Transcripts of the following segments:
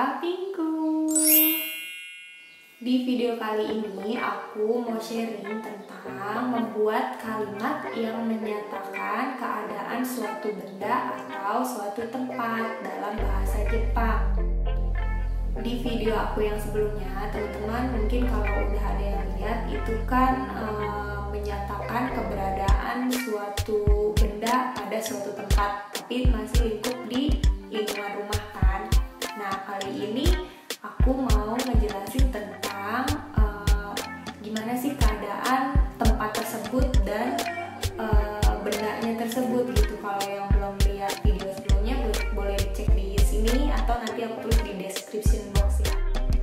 Papingku. Di video kali ini aku mau sharing tentang membuat kalimat yang menyatakan keadaan suatu benda atau suatu tempat dalam bahasa Jepang. Di video aku yang sebelumnya, teman-teman mungkin kalau udah ada yang lihat, itu kan menyatakan keberadaan suatu benda pada suatu tempat, tapi masih lingkup di lingkungan rumah kan. Nah, kali ini aku mau ngejelasin tentang gimana sih keadaan tempat tersebut dan bendanya tersebut gitu. Kalau yang belum lihat video sebelumnya boleh dicek di sini atau nanti aku tulis di description box ya.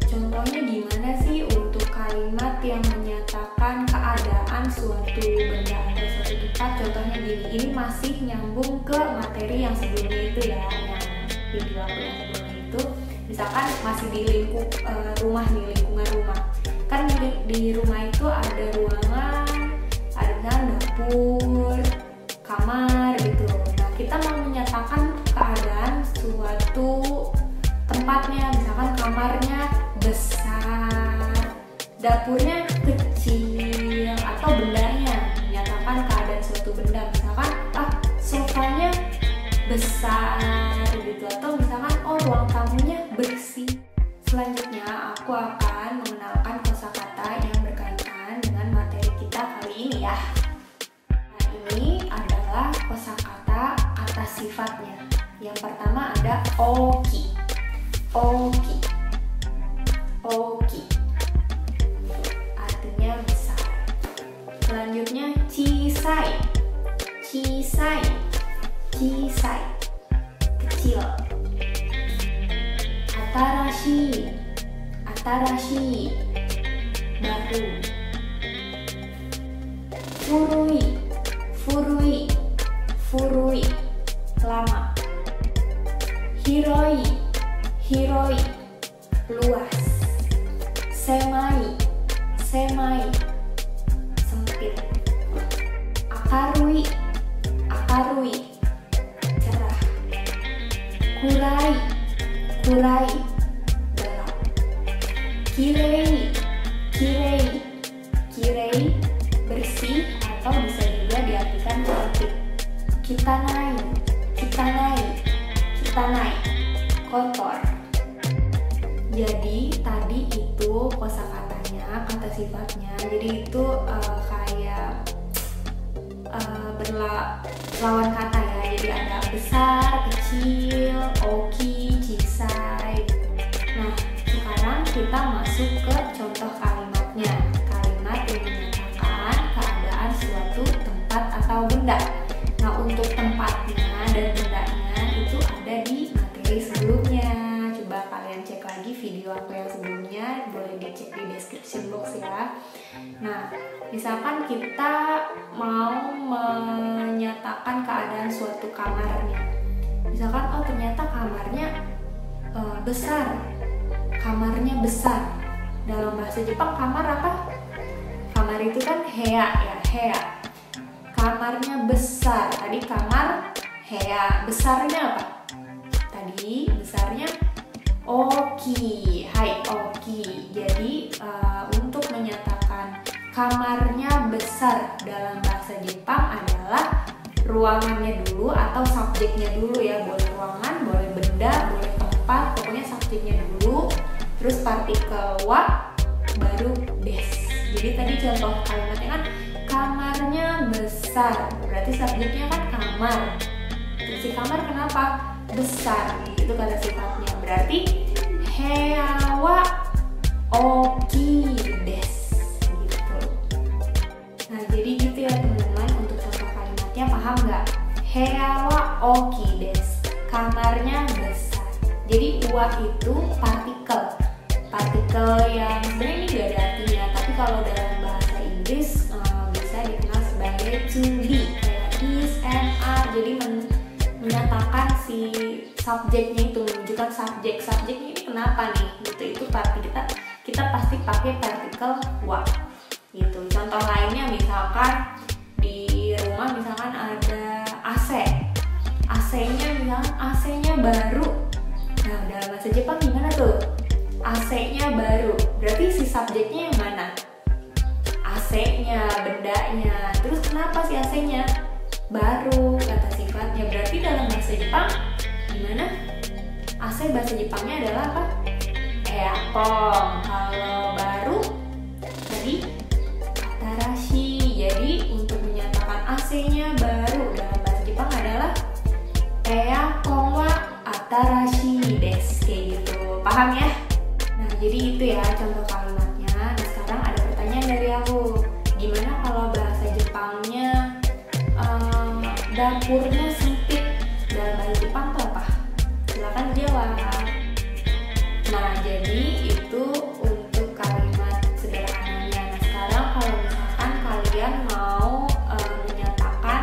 Contohnya gimana sih untuk kalimat yang menyatakan keadaan suatu benda atau suatu tempat? Contohnya gini, ini masih nyambung ke materi yang sebelumnya itu ya, yang video aku yang sebelumnya itu. Misalkan masih di lingkup rumah nih, lingkungan rumah. Kan di rumah itu ada ruangan, ada dapur, kamar gitu. Nah, kita mau menyatakan keadaan suatu tempatnya, misalkan kamarnya besar, dapurnya kecil, atau bendanya, menyatakan keadaan suatu benda. Misalkan, sofanya besar gitu, atau misalkan ruang tamunya bersih. Selanjutnya aku akan mengenalkan kosakata yang berkaitan dengan materi kita kali ini ya. Nah, ini adalah kosakata atas sifatnya. Yang pertama ada oki. Oki. Oki. Artinya besar. Selanjutnya chisai. Chisai. Chisai. Kecil. Atarashi. Atarashi. Baru. Furui. Furui. Furui. Lama. Hiroi. Hiroi. Luas. Semai. Semai. Sempit. Akarui. Akarui. Cerah. Kurai. Kurai. Gelap. Kirei. Kirei. Kirei. Bersih atau bisa juga diartikan cantik. Kitanai. Kitanai. Kitanai. Kotor. Jadi tadi itu kosakatanya, kata sifatnya. Jadi itu kayak lawan kata ya. Jadi ada besar, kecil, oki, chisai. Nah, sekarang kita masuk ke contoh kalimatnya. Kalimat yang menyatakan keadaan suatu tempat atau benda. Nah, untuk tempatnya dan bendanya itu ada di materi sebelumnya. Coba kalian cek lagi video aku yang sebelumnya, boleh dicek di description box ya. Nah, misalkan kita mau menyatakan keadaan suatu kamarnya. Misalkan, ternyata kamarnya besar. Kamarnya besar. Dalam bahasa Jepang kamar apa? Kamar itu kan hea ya, hea. Kamarnya besar. Tadi kamar hea. Besarnya apa? Tadi besarnya oki. Hai, oki. Jadi untuk menyatakan kamarnya besar dalam bahasa Jepang adalah ruangannya dulu atau subjeknya dulu ya. Boleh ruangan, boleh benda, boleh tempat, pokoknya subjeknya dulu. Terus partikel wa, baru des. Jadi tadi contoh kalimatnya kan kamarnya besar, berarti subjeknya kan kamar. Terus si kamar kenapa? Besar, itu kata sifatnya. Berarti hea wa oki des. Nah, jadi gitu ya teman-teman untuk contoh kalimatnya, paham nggak? Hea wa oki des. Kamarnya besar. Jadi wa itu partikel. Partikel yang sebenarnya ini nggak ada artinya, tapi kalau dalam bahasa Inggris bisa dikenal sebagai to be, kayak is, am, are. Jadi menyatakan si subjeknya itu, menunjukkan subjek. Subjeknya ini kenapa nih? Gitu, itu kita pasti pakai partikel wa. Gitu. Contoh lainnya misalkan di rumah misalkan ada AC. AC-nya misalkan AC-nya baru. Nah, Nah, dalam bahasa Jepang gimana tuh? AC-nya baru. Berarti si subjeknya yang mana? AC-nya, bendanya. Terus kenapa si AC-nya baru? Kata sifatnya. Berarti dalam bahasa Jepang gimana? AC bahasa Jepangnya adalah apa? Aircon. Kalau baru tadi atarashi. Jadi untuk menyatakan AC-nya baru dalam bahasa Jepang adalah aircon wa atarashi desu. Kayak gitu. Paham ya? Nah, jadi itu ya contoh kalimatnya. Nah, sekarang ada pertanyaan dari aku. Gimana kalau bahasa Jepangnya dapurnya sempit? Dalam bahasa Jepang tuh apa? Silakan jawab. Nah, jadi itu untuk kalimat sederhananya. Nah, sekarang kalau misalkan kalian mau menyatakan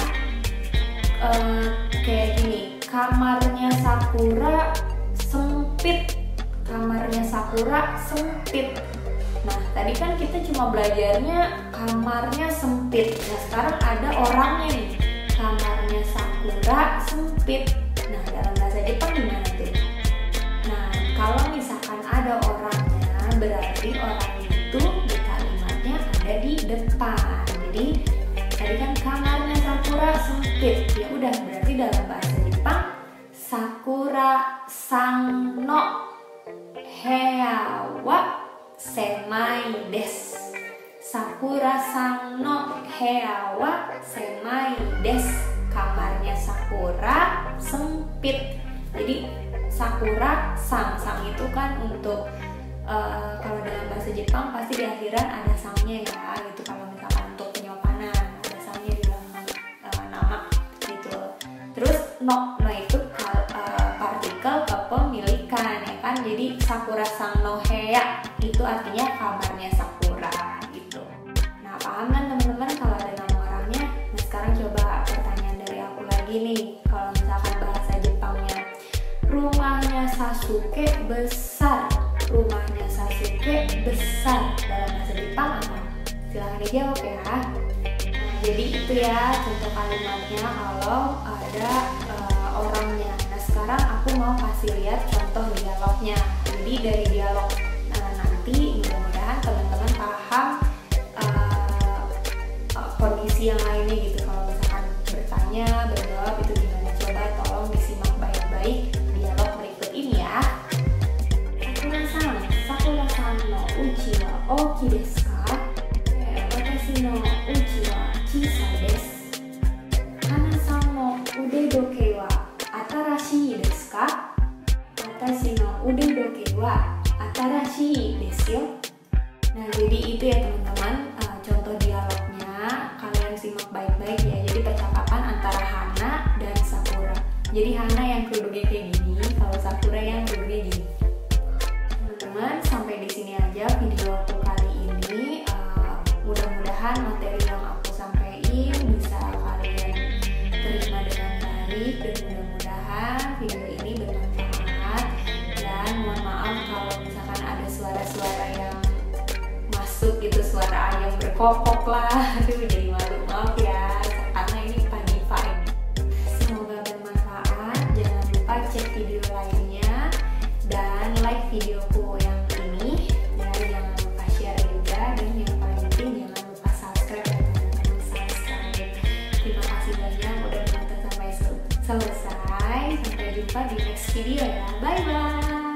kayak gini, kamarnya Sakura sempit. Kamarnya Sakura sempit. Nah, tadi kan kita cuma belajarnya kamarnya sempit. Nah, sekarang ada orangnya nih. Kamarnya Sakura sempit. Nah, dalam bahasa Jepang gimana tuh? Nah, kalau misalkan ada orangnya, berarti orang itu di kalimatnya ada di depan. Jadi, tadi kan kamarnya Sakura sempit. Ya udah, berarti dalam bahasa Jepang Sakura sang no heya wa semai desu. Sakura sang no heya wa semai desu. Kamarnya Sakura sempit. Jadi Sakura sang itu kan untuk kalau dalam bahasa Jepang pasti di akhiran ada sangnya ya, gitu. Kalau misalkan untuk penyopanan ada sangnya di dalam nama gitu. Terus no itu partikel kepemilikan ya kan. Jadi Sakura sang no heya itu artinya kamarnya Sakura gitu. Nah, paham kan teman-teman kalau ada nama orangnya? Nah, sekarang coba pertanyaan dari aku lagi nih. Kalau misalkan bahasa Jepangnya rumahnya Sasuke besar. Rumahnya Sasuke besar dalam bahasa Jepang apa? Silahkan dijawab ya. Nah, jadi itu ya contoh kalimatnya kalau ada orangnya. Nah, sekarang aku mau kasih lihat contoh dialognya. Jadi dari dialog nanti mudah-mudahan teman-teman paham kondisi yang lainnya gitu. Kalau misalkan bertanya, berjawab itu gimana, coba tolong disimak baik-baik dialog berikut ini ya. Sakura-san no uchi wa oki desu ka? Watashi no uchi wa chisai desu. Hana-san no udedoke wa atarashii desu ka? Watashi no udedoke wa atarashii desu yo. Nah, jadi itu ya teman-teman contoh dialognya. Kalian simak baik-baik ya. Jadi percakapan antara Hana dan Sakura. Jadi Hana yang kerudungnya kayak gini, kalau Sakura yang kerudungnya gini. Teman-teman, sampai di sini aja video aku kali ini. Mudah-mudahan materi yang aku sampaikan bisa kalian terima dengan baik, dan mudah-mudahan video ini bermanfaat. Dan mohon maaf kalau misalkan ada suara-suara yang masuk gitu, suara ayam berkokok lah. Aduh, jadi malu, maaf ya, karena ini Paniva ini. Semoga bermanfaat. Jangan lupa cek video lainnya dan like videoku yang ini ya. Jangan lupa share juga, dan yang paling penting jangan lupa subscribe ya teman-teman, subscribe. Terima kasih banyak udah menonton sampai selesai. Sampai jumpa di next video ya. Bye bye.